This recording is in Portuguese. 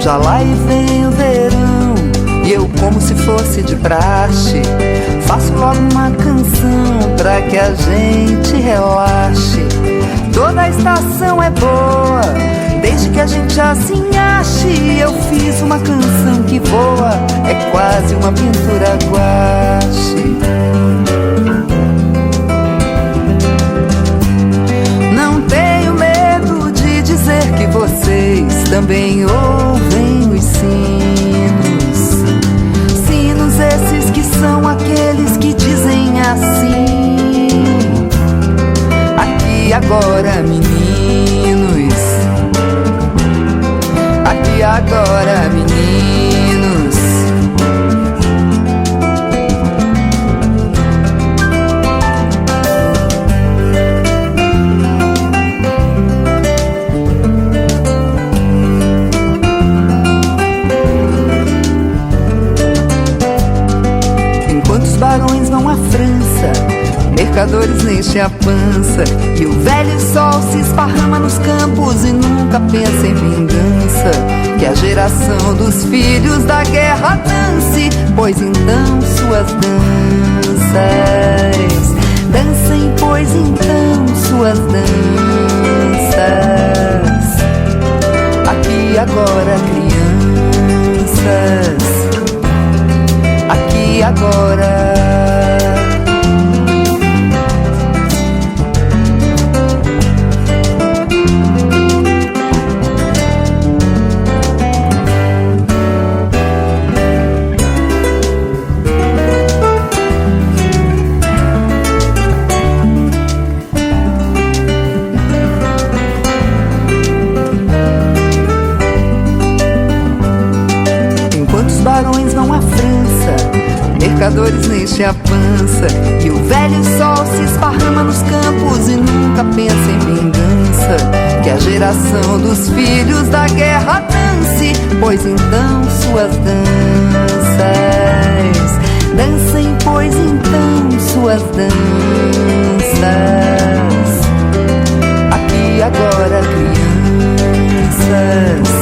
Já lá e vem o verão, e eu, como se fosse de praxe, faço logo uma canção pra que a gente relaxe. Toda a estação é boa, desde que a gente assim ache. Eu fiz uma canção que voa, é quase uma pintura guache. Não tenho medo de dizer que vocês também ouvem os sinos. Sinos esses que são aqueles que dizem assim: aqui agora, meninos. Aqui agora, meninos. Enquanto os barões vão à França, mercadores enchem a pança, e o velho sol se esparrama nos campos e nunca pensa em vingança. Que a geração dos filhos da guerra dance, pois então suas danças. Dancem, pois então suas danças. Aqui agora, crianças. Aqui agora. Barões vão à França, mercadores enchem a pança, e o velho sol se esparrama nos campos e nunca pensa em vingança. Que a geração dos filhos da guerra dance, pois então suas danças. Dancem, pois então suas danças. Aqui agora, crianças.